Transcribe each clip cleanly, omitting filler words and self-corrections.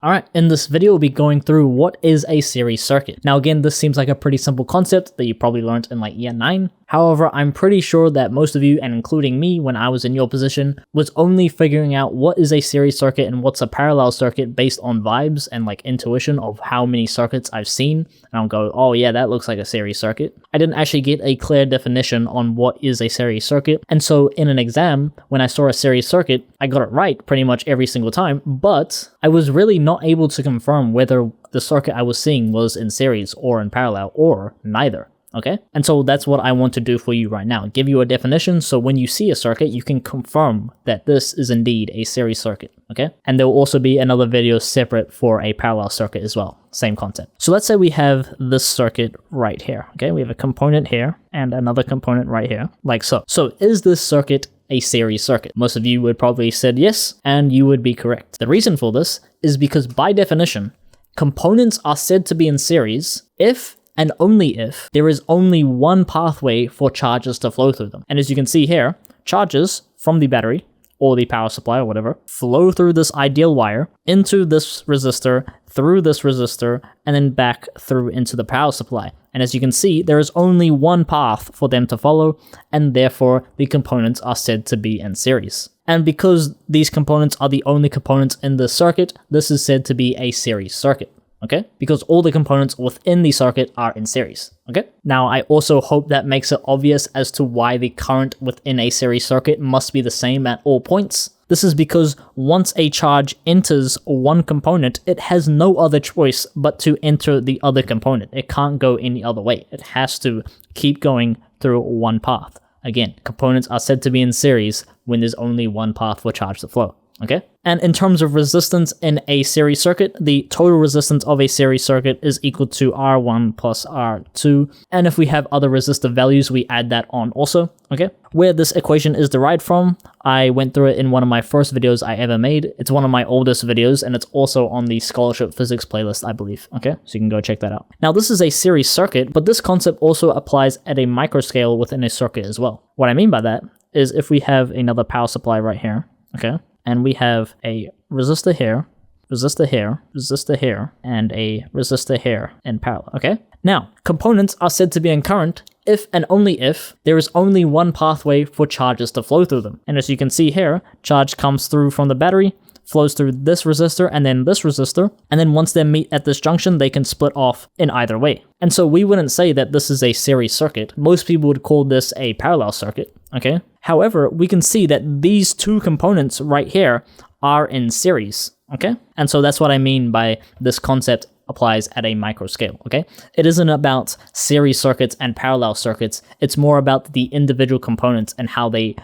Alright, in this video we'll be going through what is a series circuit. Now again, this seems like a pretty simple concept that you probably learned in like year 9. However, I'm pretty sure that most of you, and including me when I was in your position, was only figuring out what is a series circuit and what's a parallel circuit based on vibes and like intuition of how many circuits I've seen. And I'll go, oh yeah, that looks like a series circuit. I didn't actually get a clear definition on what is a series circuit. And so in an exam, when I saw a series circuit, I got it right pretty much every single time, but I was really not able to confirm whether the circuit I was seeing was in series or in parallel or neither. Okay, and so that's what I want to do for you right now. Give you a definition so when you see a circuit, you can confirm that this is indeed a series circuit. Okay, and there will also be another video separate for a parallel circuit as well. Same concept. So let's say we have this circuit right here. Okay, we have a component here and another component right here, like so. So is this circuit a series circuit? Most of you would probably said yes, and you would be correct. The reason for this is because by definition, components are said to be in series if and only if there is only one pathway for charges to flow through them. And as you can see here, charges from the battery or the power supply or whatever flow through this ideal wire into this resistor, through this resistor, and then back through into the power supply. And as you can see, there is only one path for them to follow, and therefore the components are said to be in series. And because these components are the only components in the circuit, this is said to be a series circuit. Okay, because all the components within the circuit are in series. Okay, now I also hope that makes it obvious as to why the current within a series circuit must be the same at all points. This is because once a charge enters one component, it has no other choice but to enter the other component. It can't go any other way. It has to keep going through one path. Again, components are said to be in series when there's only one path for charge to flow. Okay, and in terms of resistance in a series circuit, the total resistance of a series circuit is equal to R1 plus R2. And if we have other resistor values, we add that on also. Okay, where this equation is derived from, I went through it in one of my first videos I ever made. It's one of my oldest videos, and it's also on the scholarship physics playlist, I believe. Okay, so you can go check that out. Now, this is a series circuit, but this concept also applies at a microscale within a circuit as well. What I mean by that is if we have another power supply right here, okay, and we have a resistor here, resistor here, resistor here, and a resistor here in parallel, okay? Now, components are said to be in current if and only if there is only one pathway for charges to flow through them. And as you can see here, charge comes through from the battery, flows through this resistor and then this resistor, and then once they meet at this junction, they can split off in either way. And so we wouldn't say that this is a series circuit. Most people would call this a parallel circuit, okay? However, we can see that these two components right here are in series, okay? And so that's what I mean by this concept applies at a micro scale, okay? It isn't about series circuits and parallel circuits. It's more about the individual components and how they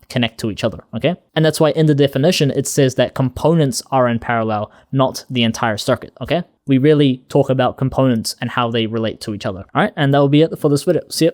connect to each other, okay? And that's why in the definition, it says that components are in parallel, not the entire circuit, okay? We really talk about components and how they relate to each other, all right? And that will be it for this video. See ya.